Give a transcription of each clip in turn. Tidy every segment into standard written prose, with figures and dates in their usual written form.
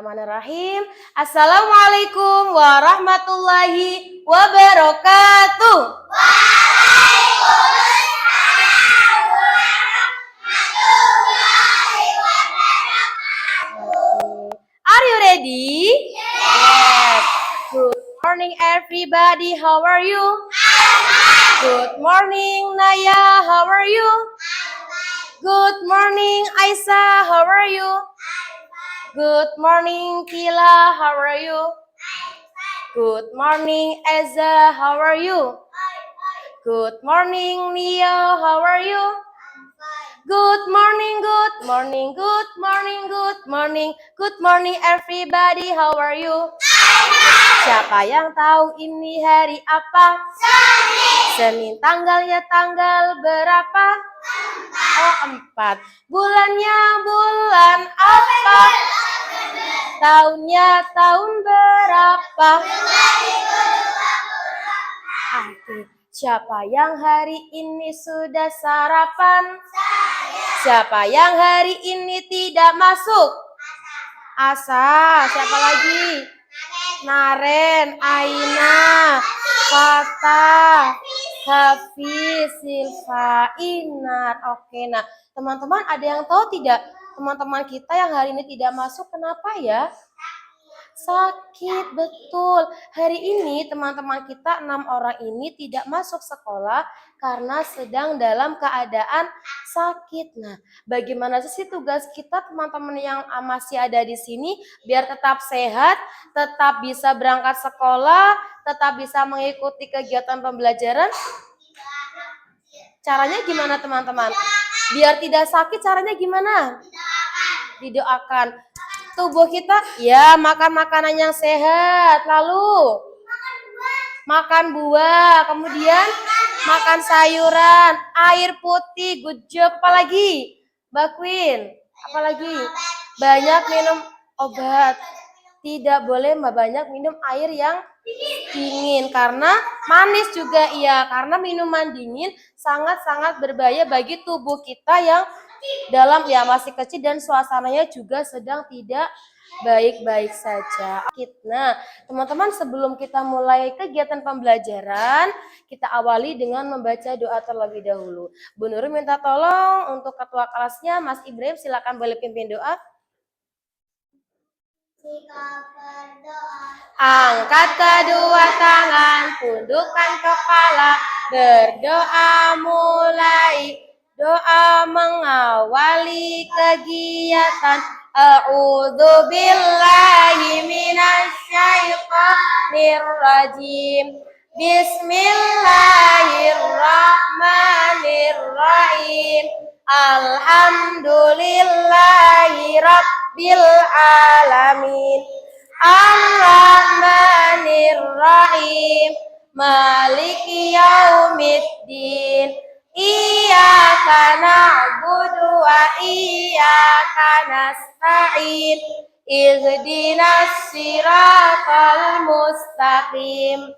Bismillahirrahmanirrahim. Assalamualaikum warahmatullahi wabarakatuh. Are you ready? Yes. Good morning everybody. How are you? Good morning Naya. How are you? Good morning Aisyah. How are you? Good morning Tila. How are you? Good morning Eza. How are you? Good morning Nia. How are you? Good morning, good morning, good morning, good morning, good morning everybody. How are you? Siapa yang tahu ini hari apa? Senin. Tanggalnya tanggal berapa? Oh, 4. Bulannya bulan apa? Tahunnya tahun berapa? Siapa yang hari ini sudah sarapan? Siapa yang hari ini tidak masuk? Asa. Siapa lagi? Naren, Aina, Fata, Hafiz, Silva, Inar. Oke, nah teman-teman ada yang tahu tidak? Teman-teman kita yang hari ini tidak masuk kenapa ya? Sakit, betul. Hari ini teman-teman kita 6 orang ini tidak masuk sekolah karena sedang dalam keadaan sakit. Nah, bagaimana sih tugas kita teman-teman yang masih ada di sini biar tetap sehat, tetap bisa berangkat sekolah, tetap bisa mengikuti kegiatan pembelajaran? Caranya gimana teman-teman? Biar tidak sakit caranya gimana? Didoakan. Tubuh kita ya makan makanan yang sehat, lalu makan buah, kemudian makan sayuran, air putih, good job. Apa lagi? Mbak Queen, apa lagi? Banyak minum obat. Tidak boleh banyak minum air yang dingin karena manis juga iya, karena minuman dingin sangat-sangat berbahaya bagi tubuh kita yang dalam ya masih kecil dan suasananya juga sedang tidak baik-baik saja. Nah, teman-teman sebelum kita mulai kegiatan pembelajaran, kita awali dengan membaca doa terlebih dahulu. Bu Nurul minta tolong untuk ketua kelasnya, Mas Ibrahim silakan boleh pimpin doa. Angkat kedua tangan, tundukkan kepala, berdoa mulai. Doa mengawali kegiatan. A'udzu billahi minasyaitonir rajim. Bismillahirrahmanirrahim. Alhamdulillahi rabbil alamin. Ar-Rahmanir-Rahim. Maliki yaumiddin. Iyyaka na'budu wa iyyaka nasta'in. Ihdinas siratal mustaqim.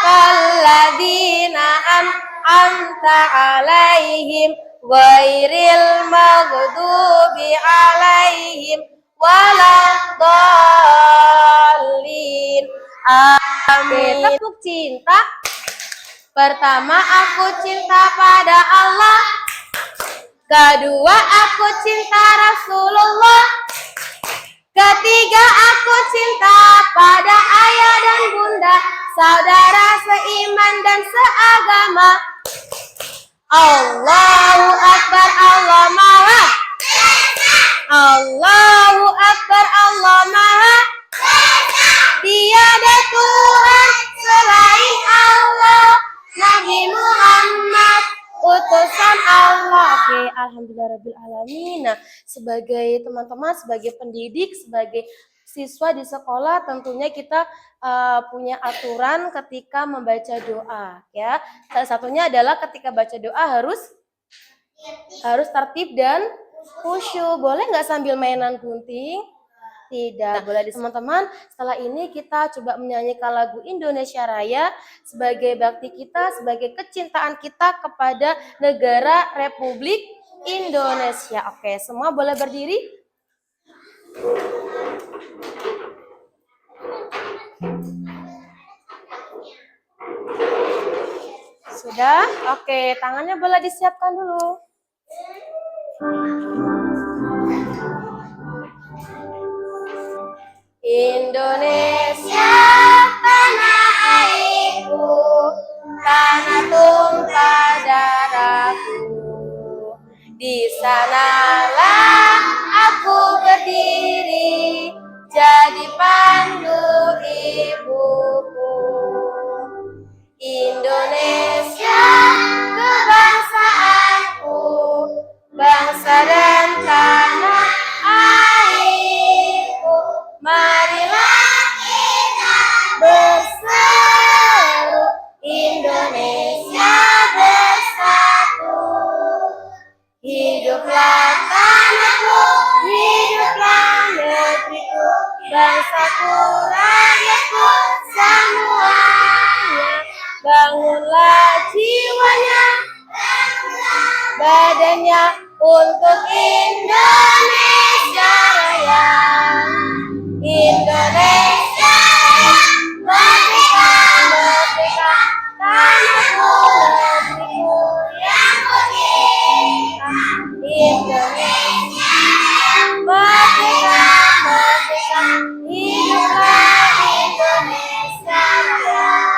Alladzina an'amta 'alaihim ghairil maghdubi 'alaihim waladdallin. Amin. Tepuk cinta. Pertama, aku cinta pada Allah. Kedua, aku cinta Rasulullah. Ketiga, aku cinta pada ayah dan bunda, saudara seiman dan seagama. Allahu Akbar, Allah Maha. Allahu Akbar, Allah Maha. Tiada Tuhan selain Allah. Nabi Muhammad utusan Allah. Oke, alhamdulillahirabbil alamin. Nah, sebagai teman-teman, sebagai pendidik, sebagai siswa di sekolah, tentunya kita punya aturan ketika membaca doa, ya. Salah satunya adalah ketika baca doa harus tertib dan khusyuk. Boleh nggak sambil mainan gunting? Tidak boleh. Teman-teman, setelah ini kita coba menyanyikan lagu Indonesia Raya sebagai bakti kita, sebagai kecintaan kita kepada negara Republik Indonesia. Oke, semua boleh berdiri? Sudah? Oke, tangannya boleh disiapkan dulu. Indonesia tanah airku, tanah tumpah darahku. Di sanalah aku berdiri, jadi pandu ibuku. Indonesia kebangsaanku, bangsa dan tanah airku. Marilah kita berseru, Indonesia bersatu. Hiduplah tanahku, hiduplah negeriku, bangsaku, rakyatku, semuanya. Bangunlah jiwanya, badannya untuk Indonesia Raya. Indonesia Raya, merdeka, merdeka, tanahku, negeriku yang merdeka. Indonesia Raya, merdeka, merdeka, hiduplah Indonesia Raya.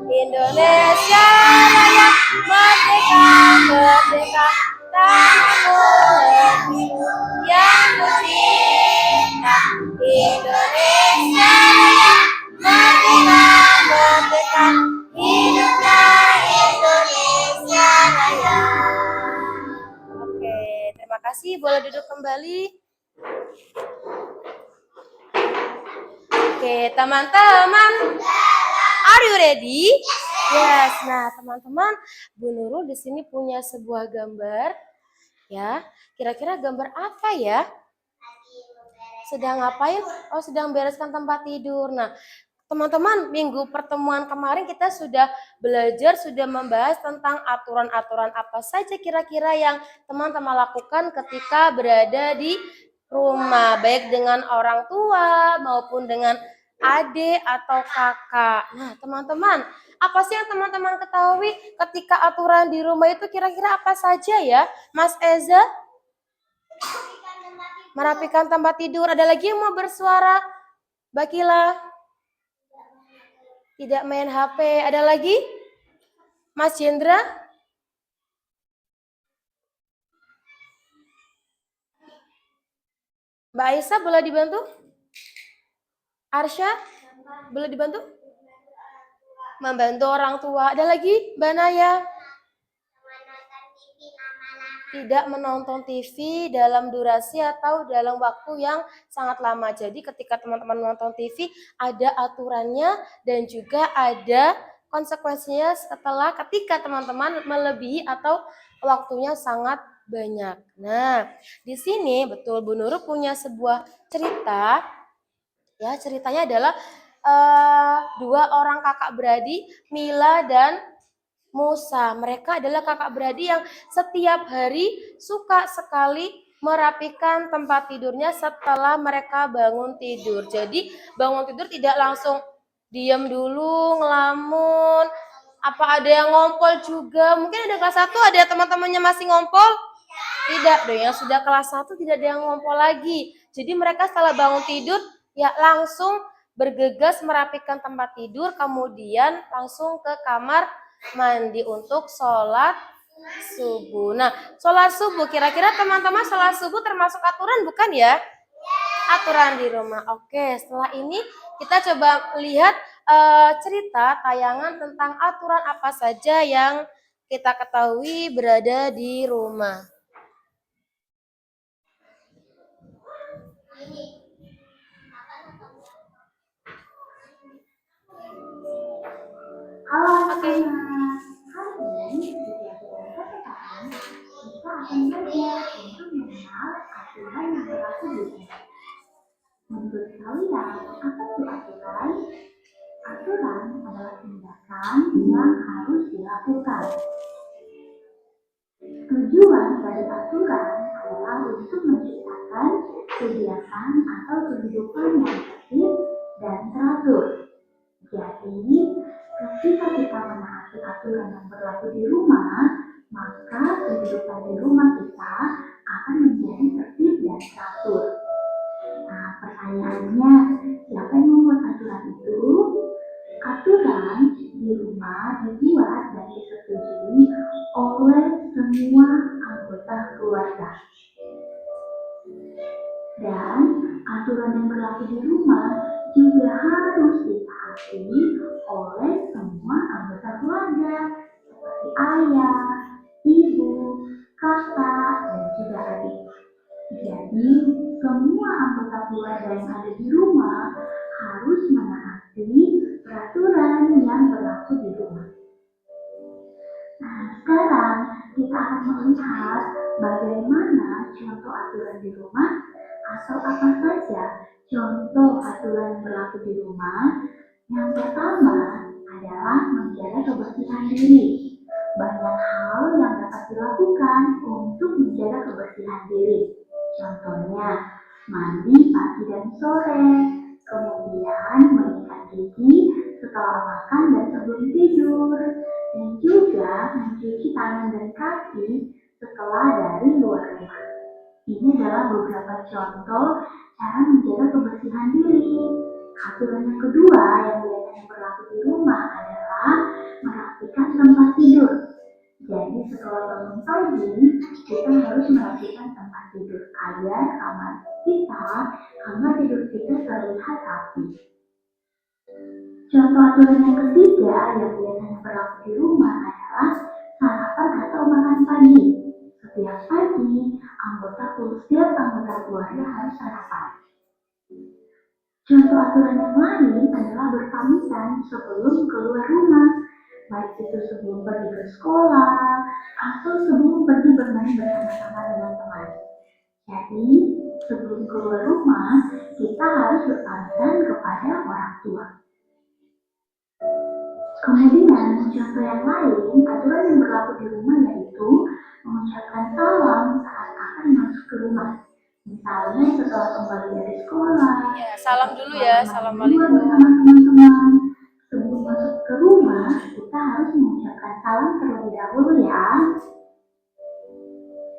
Indonesia Raya, merdeka, merdeka, tanahku, negeriku yang kucinta. Indonesia Raya, merdeka, merdeka, hiduplah Indonesia Raya. Oke, terima kasih. Boleh duduk kembali. Oke, teman-teman. Are you ready? Yes. Nah, teman-teman, Bu Nurul di sini punya sebuah gambar. Ya, kira-kira gambar apa ya? Sedang ngapain? Oh, sedang bereskan tempat tidur. Nah, teman-teman, minggu pertemuan kemarin kita sudah belajar, sudah membahas tentang aturan-aturan apa saja kira-kira yang teman-teman lakukan ketika berada di rumah, baik dengan orang tua maupun dengan adik atau kakak. Nah, teman-teman, apa sih yang teman-teman ketahui ketika aturan di rumah itu kira-kira apa saja ya? Mas Eza? Merapikan tempat tidur. Ada lagi yang mau bersuara? Bakila? Tidak main HP. Ada lagi? Mas Jendra? Mbak Aisyah boleh dibantu? Arsya? Boleh dibantu? Membantu orang tua. Ada lagi? Mbak Naya? Tidak menonton TV dalam durasi atau dalam waktu yang sangat lama. Jadi ketika teman-teman menonton TV ada aturannya dan juga ada konsekuensinya setelah ketika teman-teman melebihi atau waktunya sangat banyak. Nah, di sini betul Bu Nurul punya sebuah cerita. Ya, ceritanya adalah dua orang kakak beradik, Mila dan Musa. Mereka adalah kakak beradik yang setiap hari suka sekali merapikan tempat tidurnya setelah mereka bangun tidur. Jadi bangun tidur tidak langsung diam dulu, ngelamun. Apa ada yang ngompol juga? Mungkin ada kelas 1 ada teman-temannya masih ngompol? Tidak dong, yang sudah kelas 1 tidak ada yang ngompol lagi. Jadi mereka setelah bangun tidur ya langsung bergegas merapikan tempat tidur, kemudian langsung ke kamar mandi untuk sholat subuh. Nah, sholat subuh kira-kira teman-teman sholat subuh termasuk aturan bukan ya? Aturan di rumah. Oke, setelah ini kita coba lihat cerita tayangan tentang aturan apa saja yang kita ketahui berada di rumah. Halo anak-anak, hari ini di pelajaran PPKN kita akan belajar untuk mengenal aturan yang berlaku di rumah. Menurut kalian, apa itu aturan? Aturan adalah tindakan yang harus dilakukan. Tujuan dari aturan adalah untuk menciptakan kegiatan atau kehidupan yang tertib dan teratur. Jadi, ketika kita menaati aturan yang berlaku di rumah, maka kehidupan di rumah kita akan menjadi tertib dan teratur. Nah, pertanyaannya, siapa yang membuat aturan itu? Aturan di rumah dibuat dan disetujui oleh semua anggota keluarga. Dan aturan yang berlaku di rumah juga harus ditaati oleh semua anggota keluarga, seperti ayah, ibu, kakak, dan juga adik. Jadi, semua anggota keluarga yang ada di rumah harus menaati peraturan yang berlaku di rumah. Nah, sekarang kita akan melihat bagaimana contoh aturan di rumah atau apa saja contoh aturan yang berlaku di rumah. Yang pertama adalah menjaga kebersihan diri. Banyak hal yang dapat dilakukan untuk menjaga kebersihan diri. Contohnya, mandi pagi dan sore, kemudian menyikat gigi setelah makan dan sebelum tidur, dan juga mencuci tangan dan kaki setelah dari luar rumah. Ini adalah beberapa contoh cara menjaga kebersihan diri. Aturan yang kedua yang biasanya berlaku di rumah adalah merapikan tempat tidur. Jadi setelah bangun pagi, kita harus merapikan tempat tidur agar kamar tidur kita terlihat rapi. Contoh aturan yang ketiga yang biasanya berlaku di rumah adalah sarapan atau makan pagi. Setiap pagi, setiap anggota keluarga harus sarapan. Contoh aturan yang lain adalah berpamitan sebelum keluar rumah, baik itu sebelum pergi ke sekolah atau sebelum pergi bermain bersama-sama dengan teman. Jadi, sebelum keluar rumah, kita harus berpamitan kepada orang tua. Kemudian, contoh yang lain, aturan yang berlaku di rumah yaitu mengucapkan salam saat akan masuk ke rumah. Misalnya setelah kembali dari sekolah. Ya, salam dulu ya, assalamualaikum. Bersama teman-teman. Sebelum masuk ke rumah, kita harus mengucapkan salam terlebih dahulu ya.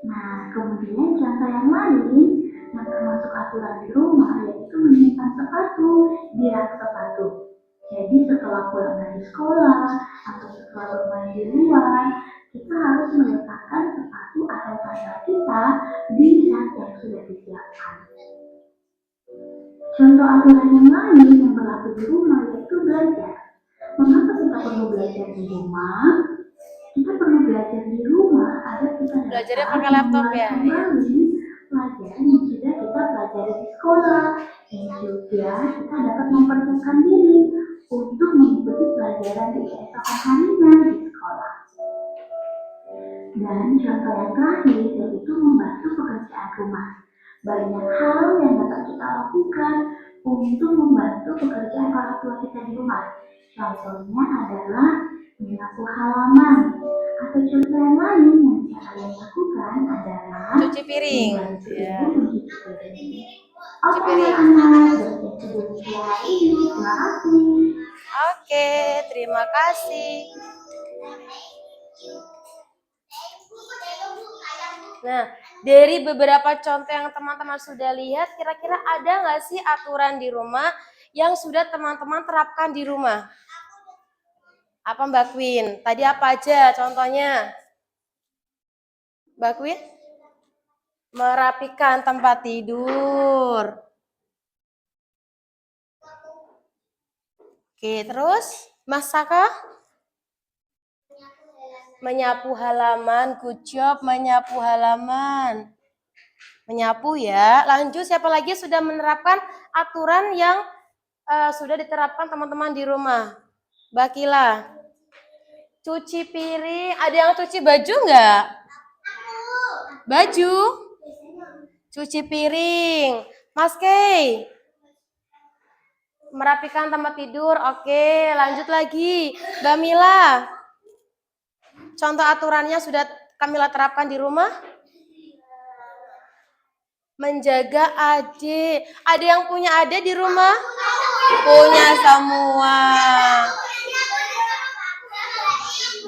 Nah, kemudian contoh yang lain yang termasuk aturan di rumah yaitu menyimpan sepatu di rak sepatu. Jadi setelah pulang dari sekolah atau setelah bermain di luar, kita harus meletakkan sepatu atau sandal kita di rak yang sudah disiapkan. Contoh aturan yang lain yang berlaku di rumah yaitu belajar. Mengapa kita perlu belajar di rumah? Kita perlu belajar di rumah agar kita Belajarnya pakai laptop ya? kembali pelajaran yang sudah kita pelajari di sekolah. Dan juga kita dapat mempersiapkan diri untuk mengikuti pelajaran di keesokan harinya di sekolah. Dan contoh yang terakhir yaitu membantu pekerjaan rumah. Banyak hal yang dapat kita lakukan untuk membantu pekerjaan orang tua kita di rumah. Contohnya adalah menyapu halaman. Atau contoh yang lain yang bisa kalian lakukan adalah Cuci piring. membantu Ya. ibu mencuci piring. Cuci piring. Anak-anak, terima kasih. Oke, terima kasih. Nah, dari beberapa contoh yang teman-teman sudah lihat, kira-kira ada nggak sih aturan di rumah yang sudah teman-teman terapkan di rumah? Apa Mbak Queen? Tadi apa aja contohnya? Mbak Queen? Merapikan tempat tidur. Oke, terus Mas Saka? Menyapu halaman, good job, menyapu halaman. Menyapu ya. Lanjut, siapa lagi sudah menerapkan aturan yang sudah diterapkan teman-teman di rumah? Mbak Kila. Cuci piring, ada yang cuci baju nggak? Baju? Cuci piring. Mas Kay. Merapikan tempat tidur, oke. Lanjut lagi. Mbak Mila. Contoh aturannya sudah Kamila terapkan di rumah? Menjaga adik. Ada yang punya adik di rumah? Punya semua.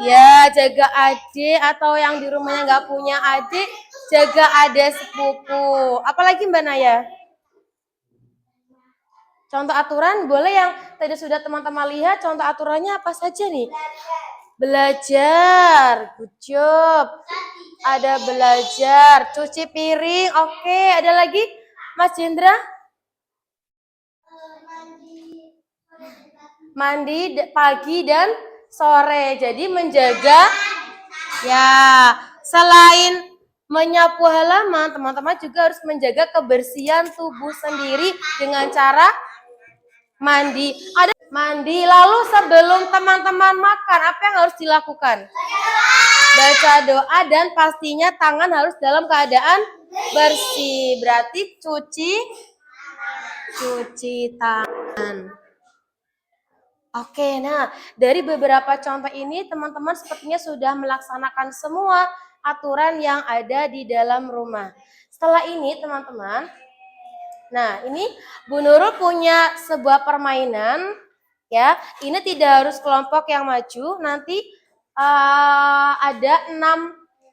Ya, jaga adik, atau yang di rumahnya nggak punya adik, jaga adik sepupu. Apalagi Mbak Naya? Contoh aturan boleh yang tadi sudah teman-teman lihat, contoh aturannya apa saja nih? Belajar, good job. Ada belajar, cuci piring, oke. Ada lagi Mas Jendra? Mandi pagi dan sore. Jadi menjaga, ya, selain menyapu halaman, teman-teman juga harus menjaga kebersihan tubuh sendiri dengan cara mandi. Ada mandi. Lalu sebelum teman-teman makan, apa yang harus dilakukan? Baca doa dan pastinya tangan harus dalam keadaan bersih. Berarti cuci tangan. Oke, nah dari beberapa contoh ini teman-teman sepertinya sudah melaksanakan semua aturan yang ada di dalam rumah. Setelah ini teman-teman, nah ini Bu Nurul punya sebuah permainan, ya. Ini tidak harus kelompok yang maju, nanti ada 6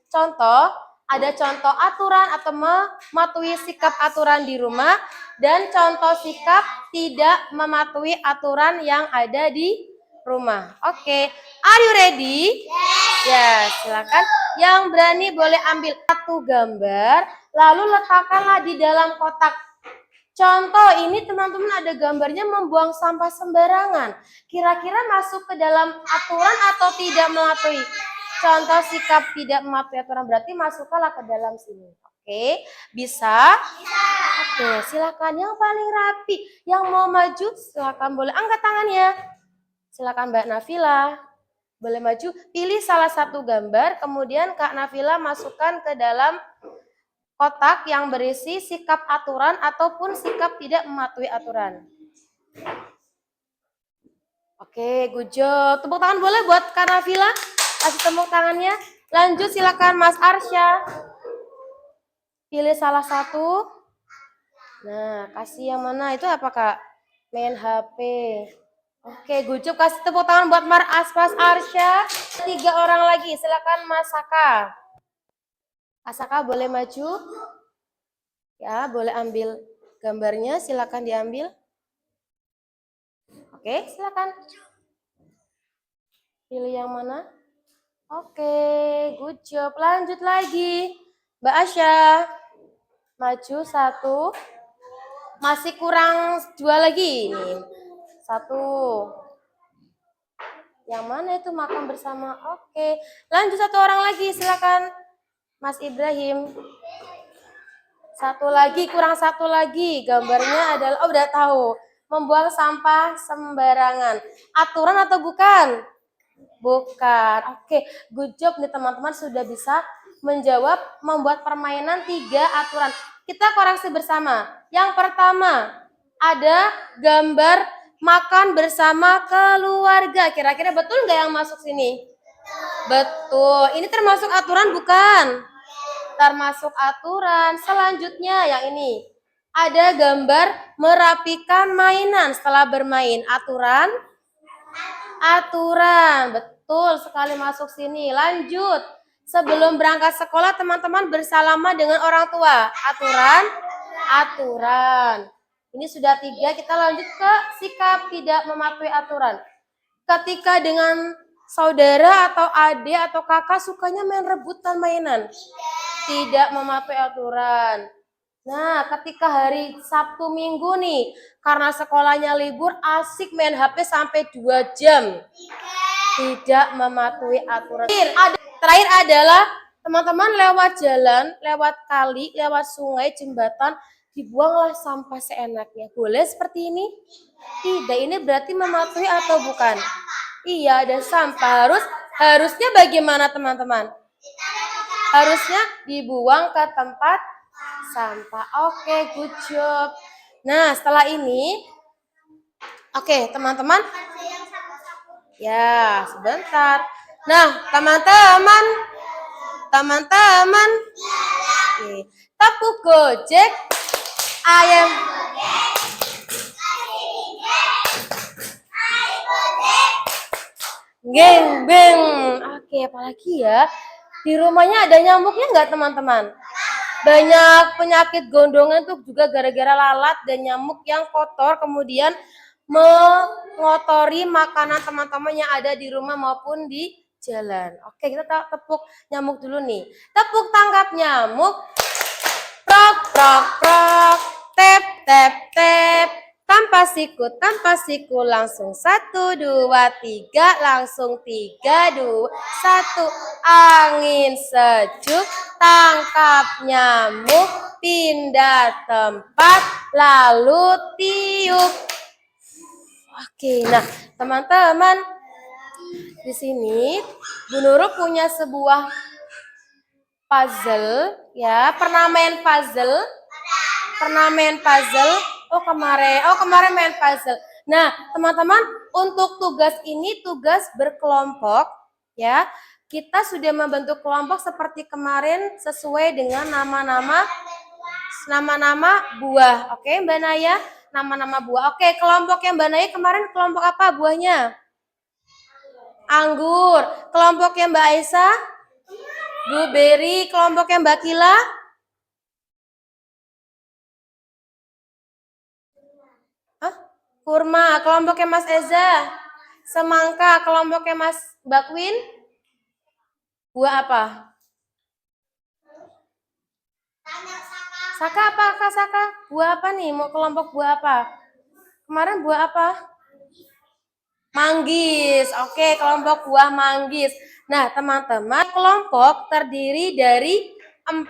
contoh. Ada contoh aturan atau mematuhi sikap aturan di rumah, dan contoh sikap tidak mematuhi aturan yang ada di rumah. Oke, are you ready? Ya, silakan. Yang berani boleh ambil satu gambar, lalu letakkanlah di dalam kotak. Contoh ini teman-teman ada gambarnya membuang sampah sembarangan. Kira-kira masuk ke dalam aturan atau tidak mematuhi? Contoh sikap tidak mematuhi aturan berarti masuklah ke dalam sini. Oke, bisa? Oke, silakan yang paling rapi. Yang mau maju silakan boleh angkat tangannya. Silakan Mbak Nafila. Boleh maju, pilih salah satu gambar, kemudian Kak Nafila masukkan ke dalam kotak yang berisi sikap aturan ataupun sikap tidak mematuhi aturan. Oke, good job. Tepuk tangan boleh buat Kak Nafila? Kasih tepuk tangannya. Lanjut silakan Mas Arsya. Pilih salah satu. Nah, kasih yang mana? Itu apa Kak? Main HP. Oke, good job. Kasih tepuk tangan buat Mas Arsya. 3 orang lagi. Silakan Mas Saka. Mas Saka boleh maju? Ya, boleh ambil gambarnya. Silakan diambil. Oke, silakan. Pilih yang mana? Oke, good job. Lanjut lagi. Mbak Asya. Maju 1. Masih kurang 2 lagi. Nih. 1. Yang mana itu makan bersama? Oke. Lanjut 1 orang lagi. Silakan. Mas Ibrahim. 1 lagi, kurang 1 lagi. Gambarnya adalah, oh udah tahu. Membuang sampah sembarangan. Aturan atau bukan? Bukan. Oke, good job nih teman-teman sudah bisa menjawab membuat permainan 3 aturan. Kita koreksi bersama. Yang pertama, ada gambar makan bersama keluarga. Kira-kira betul nggak yang masuk sini? Betul. Ini termasuk aturan bukan? Termasuk aturan. Selanjutnya yang ini. Ada gambar merapikan mainan setelah bermain. Aturan? Aturan. Betul sekali masuk sini. Lanjut. Sebelum berangkat sekolah teman-teman bersalaman dengan orang tua. Aturan? Aturan. Ini sudah 3, kita lanjut ke sikap tidak mematuhi aturan. Ketika dengan saudara atau adik atau kakak sukanya main rebutan mainan. Tidak mematuhi aturan. Nah, ketika hari Sabtu Minggu nih, karena sekolahnya libur, asik main HP sampai 2 jam. Tidak mematuhi aturan. Terakhir adalah teman-teman lewat jalan, lewat kali, lewat sungai, jembatan, dibuanglah sampah seenaknya. Boleh seperti ini? Tidak, ini berarti mematuhi atau bukan? Iya, ada sampah. Harusnya bagaimana teman-teman? Harusnya dibuang ke tempat sampah. Oke, good job. Nah, setelah ini, oke, teman-teman. Ya, sebentar. Nah, teman-teman. Oke, tepuk gojek, ayam. Geng, beng. Oke, apalagi ya? Di rumahnya ada nyamuknya nggak teman-teman? Banyak penyakit gondongan tuh juga gara-gara lalat dan nyamuk yang kotor kemudian mengotori makanan teman-teman yang ada di rumah maupun di jalan. Oke, kita tepuk nyamuk dulu nih. Tepuk tangkap nyamuk. Prok, prok, prok. Tep, tep, tep. Tanpa siku langsung 1, 2, 3, langsung 3, 2, 1. Angin sejuk, tangkap nyamuk, pindah tempat, lalu tiup. Oke, nah teman-teman, di sini Bu Nurul punya sebuah puzzle, ya. Pernah main puzzle? Pernah main puzzle? Oh kemarin main puzzle. Nah teman-teman, untuk tugas ini tugas berkelompok, ya. Kita sudah membentuk kelompok seperti kemarin sesuai dengan nama-nama buah. Oke Mbak Naya, nama-nama buah. Oke, kelompok yang Mbak Naya kemarin kelompok apa buahnya? Anggur. Kelompoknya Mbak Aisyah? Blueberry. Kelompoknya Mbak Kila? Kurma. Kelompoknya Mas Eza? Semangka. Kelompoknya Mas Bakwin? Buah apa? Saka apa Kak Saka? Buah apa nih? Mau kelompok buah apa? Kemarin buah apa? Manggis. Oke, kelompok buah manggis. Nah, teman-teman, kelompok terdiri dari 4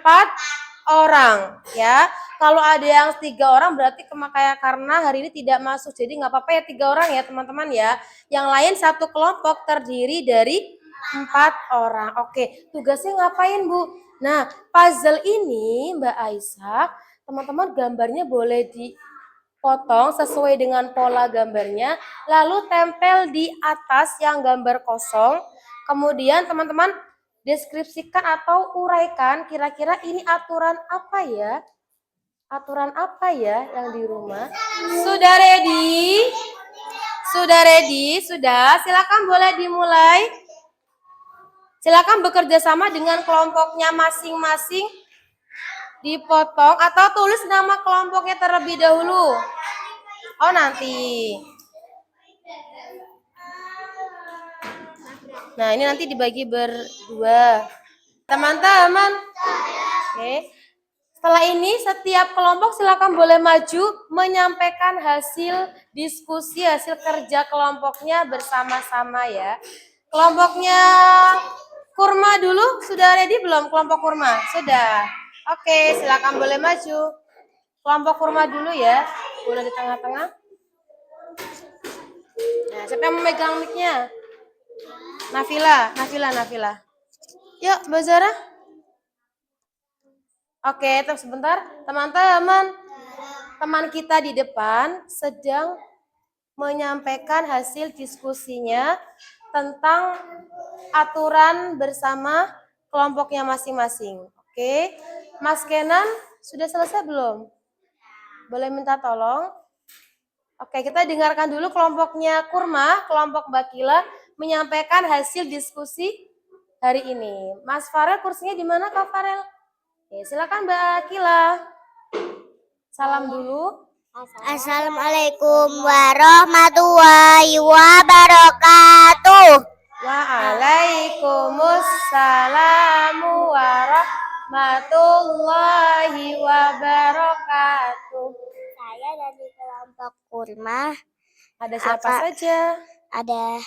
orang, ya. Kalau ada yang 3 orang berarti kayak karena hari ini tidak masuk. Jadi nggak apa-apa ya 3 orang ya, teman-teman ya. Yang lain satu kelompok terdiri dari 4 orang. Oke, tugasnya ngapain, Bu? Nah, puzzle ini Mbak Aisyah, teman-teman gambarnya boleh dipotong sesuai dengan pola gambarnya, lalu tempel di atas yang gambar kosong. Kemudian teman-teman deskripsikan atau uraikan kira-kira ini aturan apa ya? Aturan apa ya yang di rumah? Sudah ready? Sudah ready? Sudah? Silakan boleh dimulai. Silakan bekerja sama dengan kelompoknya masing-masing. Dipotong atau tulis nama kelompoknya terlebih dahulu. Oh, nanti. Nah, ini nanti dibagi berdua. Teman-teman. Oke. Setelah ini setiap kelompok silakan boleh maju menyampaikan hasil diskusi, hasil kerja kelompoknya bersama-sama ya. Kelompoknya kurma dulu, sudah ready belum kelompok kurma? Sudah. Oke, silakan boleh maju. Kelompok kurma dulu ya, boleh di tengah-tengah. Nah, siapa yang memegang mic-nya? Nafila. Yuk, Mbak Zara. Oke, terus sebentar. Teman-teman, teman kita di depan sedang menyampaikan hasil diskusinya tentang aturan bersama kelompoknya masing-masing. Oke, Mas Kenan sudah selesai belum? Boleh minta tolong? Oke, kita dengarkan dulu kelompoknya Kurma, kelompok Bakila menyampaikan hasil diskusi hari ini. Mas Farel kursinya di mana Kak Farel? Oke, silakan Mbak Kila. Salam dulu. Assalamualaikum warahmatullahi wabarakatuh. Waalaikumsalam warahmatullahi wabarakatuh. Saya dari kelompok Kurma. Ada siapa saja? Ada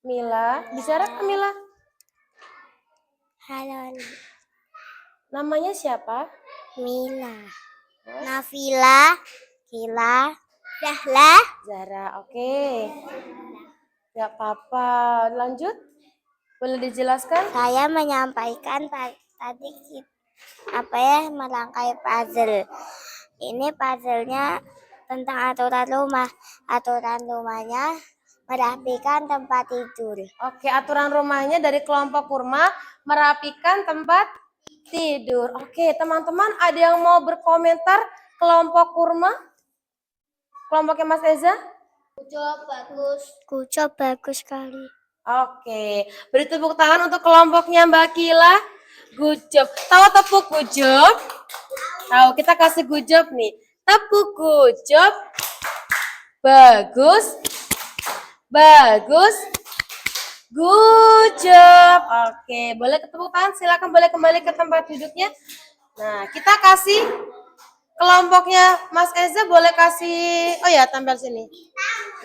Mila. Bicara ke Mila. Halo. Namanya siapa? Mila. Nafila. Kila. Zara. Oke. Gak apa-apa. Lanjut. Boleh dijelaskan? Saya menyampaikan tadi merangkai puzzle. Ini puzzle-nya tentang aturan rumah. Aturan rumahnya merapikan tempat tidur. Oke, aturan rumahnya dari kelompok Kurma merapikan tempat Tidur. Oke, teman-teman ada yang mau berkomentar kelompok kurma? Kelompoknya Mas Eza? Kucop bagus sekali. Oke, beri tepuk tangan untuk kelompoknya Mbak Kila. Good job. Tahu tepuk good job? Tahu, kita kasih good job nih. Tepuk good job. Bagus. Bagus. Good job. Oke, boleh tepuk tangan. Silakan boleh kembali ke tempat duduknya. Nah, kita kasih kelompoknya Mas Eza boleh kasih, oh ya tampil sini.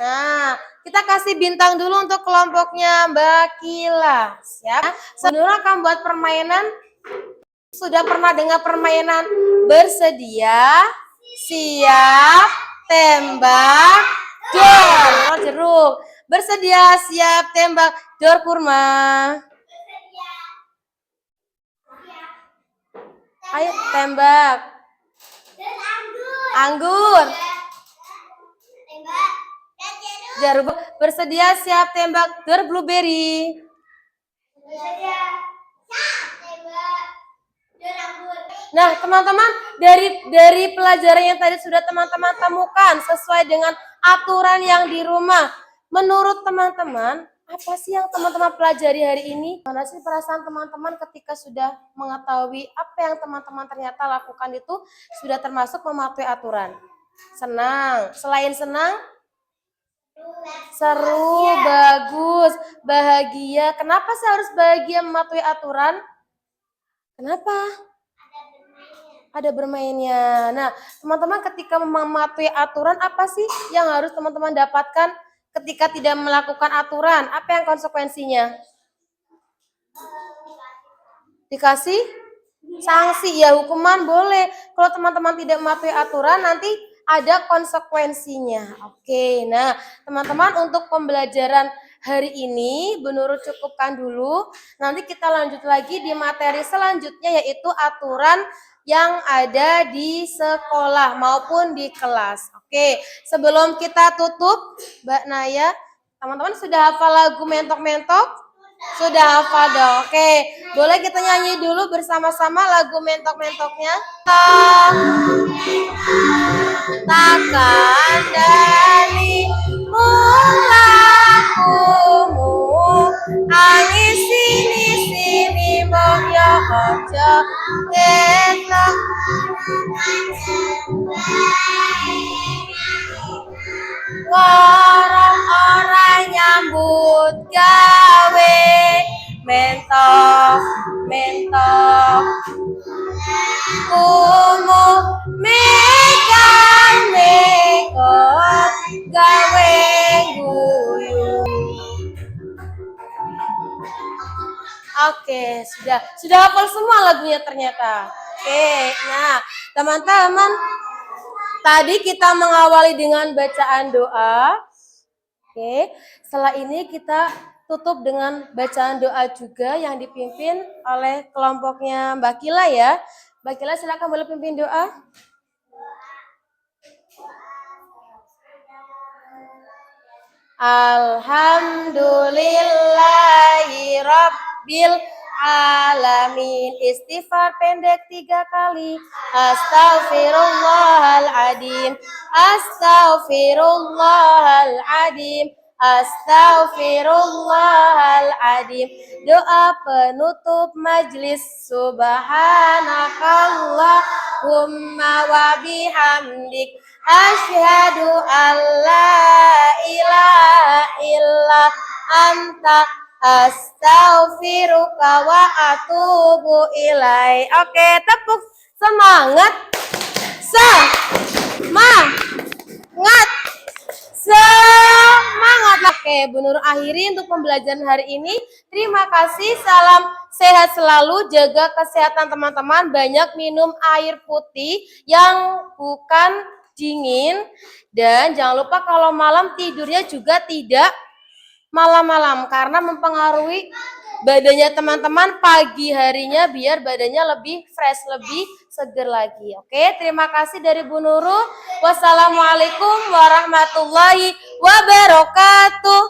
Nah, kita kasih bintang dulu untuk kelompoknya Mbak Kila. Siap? Senura akan buat permainan. Sudah pernah dengar permainan bersedia, siap, tembak, dor jeruk. Bersedia, siap, tembak, dor kurma. Ayo tembak. Anggur. Jeruk. Bersedia, siap, tembak, dor blueberry. Nah, teman-teman, dari pelajaran yang tadi sudah teman-teman temukan sesuai dengan aturan yang di rumah. Menurut teman-teman, apa sih yang teman-teman pelajari hari ini? Mana sih perasaan teman-teman ketika sudah mengetahui apa yang teman-teman ternyata lakukan itu sudah termasuk mematuhi aturan? Senang. Selain senang, seru, bagus, bahagia. Kenapa sih harus bahagia mematuhi aturan? Kenapa? Ada bermainnya. Nah, teman-teman ketika mematuhi aturan, apa sih yang harus teman-teman dapatkan ketika tidak melakukan aturan? Apa yang konsekuensinya? Dikasih sanksi, ya hukuman boleh. Kalau teman-teman tidak mematuhi aturan, nanti ada konsekuensinya. Oke, nah teman-teman untuk pembelajaran hari ini, Bu Nurul cukupkan dulu. Nanti kita lanjut lagi di materi selanjutnya, yaitu aturan yang ada di sekolah maupun di kelas. Oke, sebelum kita tutup, Mbak Naya, teman-teman sudah hafal lagu Mentok-Mentok? Sudah hafal dong. Oke, boleh kita nyanyi dulu bersama-sama lagu Mentok-Mentoknya? Takkan dari mulakumu, angin sini moyo ojo ketok. Orang-orang nyambut gawe, mentok kumu megang gawe guyu. Oke, sudah hafal semua lagunya ternyata. Oke, nah teman-teman, tadi kita mengawali dengan bacaan doa. Oke, setelah ini kita tutup dengan bacaan doa juga yang dipimpin oleh kelompoknya Mbak Kila ya. Mbak Kila silakan boleh pimpin doa. Alhamdulillahi Rabbil Alamin. Istighfar pendek 3 kali. Astaghfirullahaladzim. Astaghfirullahaladzim. Astaghfirullahaladzim. Doa penutup majlis. Subhanakallahumma wa bihamdik. Asyhadu an la ilaha illa anta astaghfiruka wa atubu ilai. Oke, tepuk semangat. Semangat. Oke, Bu Nur akhiri untuk pembelajaran hari ini. Terima kasih. Salam sehat selalu. Jaga kesehatan teman-teman. Banyak minum air putih yang bukan dingin, dan jangan lupa kalau malam tidurnya juga tidak malam-malam karena mempengaruhi badannya teman-teman pagi harinya biar badannya lebih fresh, lebih seger lagi. Oke, terima kasih dari Bu Nurul. Wassalamualaikum warahmatullahi wabarakatuh.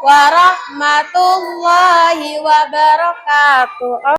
warahmatullahi wabarakatuh.